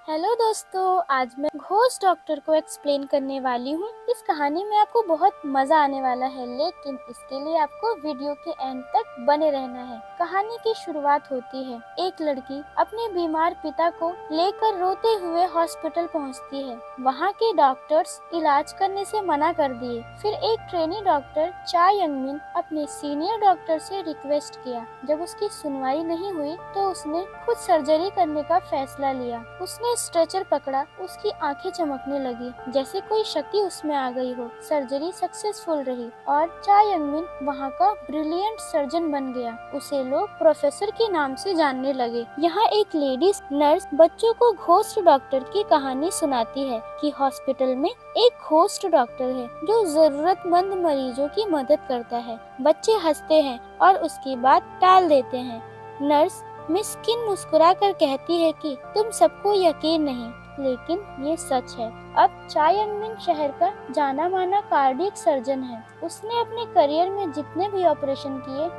Hello दोस्तों, आज मैं घोस्ट डॉक्टर को एक्सप्लेन करने वाली हूँ। इस कहानी में आपको बहुत मजा आने वाला है, लेकिन इसके लिए आपको वीडियो के एंड तक बने रहना है। कहानी की शुरुआत होती है। एक लड़की अपने बीमार पिता को लेकर रोते हुए हॉस्पिटल पहुँचती है। वहाँ के डॉक्टर्स इलाज करने से मना कर दिए। फिर एक ट्रेनी डॉक्टर चा यंगमिन अपने सीनियर डॉक्टर से रिक्वेस्ट किया। जब उसकी सुनवाई नहीं हुई तो उसने खुद सर्जरी करने का फैसला लिया। उसने स्ट्रेचर पकड़ा, उसकी आंखें चमकने लगी जैसे कोई शक्ति उसमें आ गई हो। सर्जरी सक्सेसफुल रही और चा यंगमिन वहाँ का ब्रिलियंट सर्जन बन गया। उसे लोग प्रोफेसर के नाम से जानने लगे। यहाँ एक लेडीज नर्स बच्चों को घोस्ट डॉक्टर की कहानी सुनाती है कि हॉस्पिटल में एक घोस्ट डॉक्टर है जो जरूरतमंद मरीजों की मदद करता है। बच्चे हंसते हैं और उसकी बात टाल देते हैं। नर्स मिस किन मुस्कुरा कर कहती है कि तुम सबको यकीन नहीं, लेकिन ये सच है। अब चा यंगमिन शहर का जाना माना कार्डियक सर्जन है। उसने अपने करियर में जितने भी ऑपरेशन किए,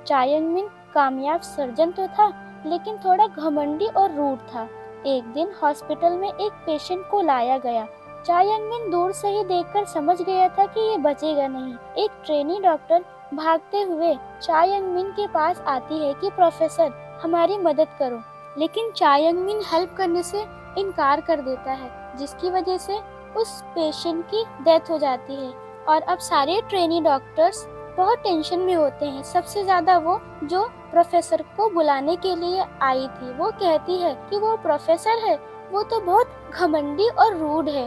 चा यंगमिन कामयाब सर्जन तो था, लेकिन थोड़ा घमंडी और रूड था। एक दिन हॉस्पिटल में एक पेशेंट को लाया गया। चा यंगमिन दूर से ही देखकर समझ गया था कि ये बचेगा नहीं। एक ट्रेनी डॉक्टर भागते हुए चा यंगमिन के पास आती है कि प्रोफेसर हमारी मदद करो, लेकिन चा यंगमिन हेल्प करने से इनकार कर देता है, जिसकी वजह से उस पेशेंट की डेथ हो जाती है। और अब सारे ट्रेनी डॉक्टर्स बहुत टेंशन में होते हैं, सबसे ज्यादा वो जो प्रोफेसर को बुलाने के लिए आई थी। वो कहती है कि वो प्रोफेसर है, वो तो बहुत घमंडी और रूड है।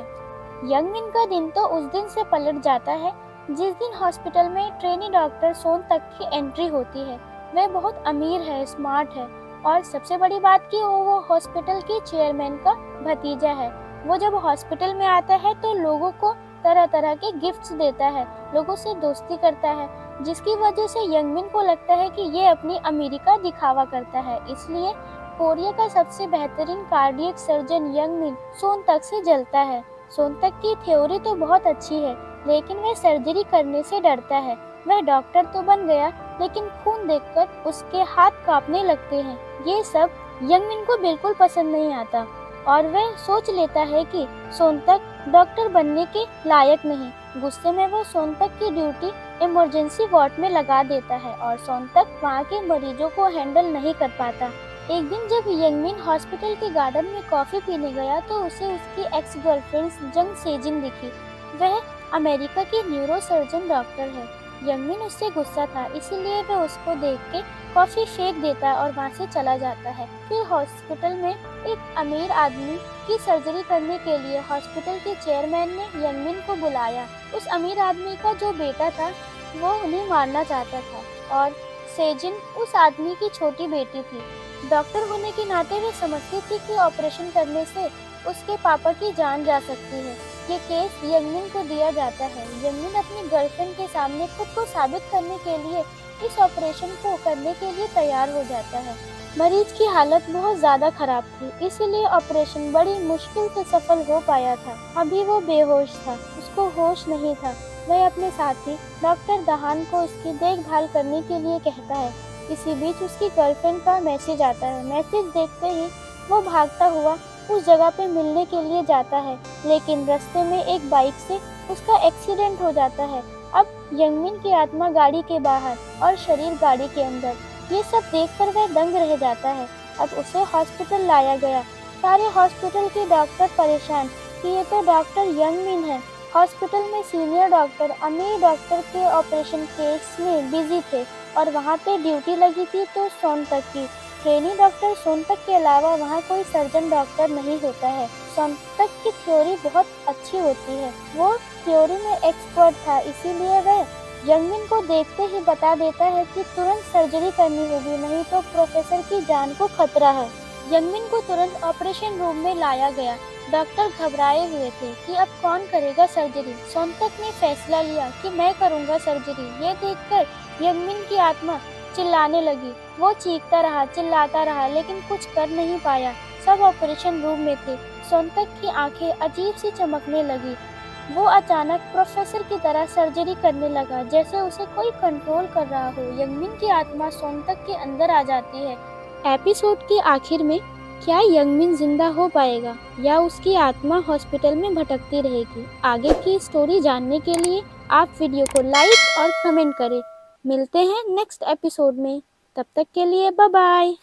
यंगमिन का दिन तो उस दिन से पलट जाता है जिस दिन हॉस्पिटल में ट्रेनी डॉक्टर सोन तक की एंट्री होती है। वह बहुत अमीर है, स्मार्ट है और सबसे बड़ी बात कि वो हॉस्पिटल के चेयरमैन का भतीजा है। वो जब हॉस्पिटल में आता है तो लोगों को तरह तरह के गिफ्ट्स देता है, लोगों से दोस्ती करता है, जिसकी वजह से यंगमिन को लगता है कि ये अपनी अमीरी का दिखावा करता है। इसलिए कोरिया का सबसे बेहतरीन कार्डियक सर्जन यंगमिन सोनतक से जलता है। सोनतक की थ्योरी तो बहुत अच्छी है, लेकिन वह सर्जरी करने से डरता है। वह डॉक्टर तो बन गया, लेकिन खून देखकर उसके हाथ कांपने लगते हैं। ये सब यंगमिन को बिल्कुल पसंद नहीं आता और वह सोच लेता है कि सोनतक डॉक्टर बनने के लायक नहीं। गुस्से में वो सोनतक की ड्यूटी इमरजेंसी वार्ड में लगा देता है और सोनतक वहाँ के मरीजों को हैंडल नहीं कर पाता। एक दिन जब यंगमिन हॉस्पिटल के गार्डन में कॉफी पीने गया तो उसे उसकी एक्स गर्लफ्रेंड जंग सेजिन दिखी। वह अमेरिका की न्यूरो सर्जन डॉक्टर है। यंगमिन उससे गुस्सा था, इसीलिए वह उसको देख के कॉफी फेंक देता है और वहाँ से चला जाता है। फिर हॉस्पिटल में एक अमीर आदमी की सर्जरी करने के लिए हॉस्पिटल के चेयरमैन ने यंगमिन को बुलाया। उस अमीर आदमी का जो बेटा था वो उन्हें मारना चाहता था और सेजिन उस आदमी की छोटी बेटी थी। डॉक्टर होने के नाते वे समझती थी कि ऑपरेशन करने से उसके पापा की जान जा सकती है। ये केस यंगमिन को दिया जाता है। यंगमिन अपनी गर्लफ्रेंड के सामने खुद को साबित करने के लिए इस ऑपरेशन को करने के लिए तैयार हो जाता है। मरीज की हालत बहुत ज्यादा खराब थी, इसीलिए ऑपरेशन बड़ी मुश्किल से सफल हो पाया था। अभी वो बेहोश था, उसको होश नहीं था। वह अपने साथी डॉक्टर दहान को उसकी देखभाल करने के लिए कहता है। इसी बीच उसकी गर्लफ्रेंड का मैसेज आता है। मैसेज देखते ही वो भागता हुआ उस जगह पे मिलने के लिए जाता है, लेकिन रास्ते में एक बाइक से उसका एक्सीडेंट हो जाता है। अब यंगमिन की आत्मा गाड़ी के बाहर और शरीर गाड़ी के अंदर। ये सब देखकर वह दंग रह जाता है। अब उसे हॉस्पिटल लाया गया। सारे हॉस्पिटल के डॉक्टर परेशान कि ये तो डॉक्टर यंगमिन है। हॉस्पिटल में सीनियर डॉक्टर अमीर डॉक्टर के ऑपरेशन केस में बिजी थे और वहाँ पे ड्यूटी लगी थी तो सोनतक की। ट्रेनी डॉक्टर सोनतक के अलावा वहाँ कोई सर्जन डॉक्टर नहीं होता है। सोनतक की थ्योरी बहुत अच्छी होती है, वो थ्योरी में एक्सपर्ट था, इसीलिए वह यंगमिन को देखते ही बता देता है कि तुरंत सर्जरी करनी होगी, नहीं तो प्रोफेसर की जान को खतरा है। यंगमिन को तुरंत ऑपरेशन रूम में लाया गया। डॉक्टर घबराए हुए थे कि अब कौन करेगा सर्जरी। सोनतक ने फैसला लिया कि मैं करूँगा सर्जरी। ये देखकर यंगमिन की आत्मा चिल्लाने लगी। वो चीखता रहा, चिल्लाता रहा, लेकिन कुछ कर नहीं पाया। सब ऑपरेशन रूम में थे। सोनतक की आंखें अजीब सी चमकने लगी। वो अचानक प्रोफेसर की तरह सर्जरी करने लगा, जैसे उसे कोई कंट्रोल कर रहा हो। यंगमिन की आत्मा सोनतक के अंदर आ जाती है। एपिसोड के आखिर में क्या यंगमिन जिंदा हो पाएगा या उसकी आत्मा हॉस्पिटल में भटकती रहेगी? आगे की स्टोरी जानने के लिए आप वीडियो को लाइक और कमेंट करें। मिलते हैं नेक्स्ट एपिसोड में। तब तक के लिए बाय बाय।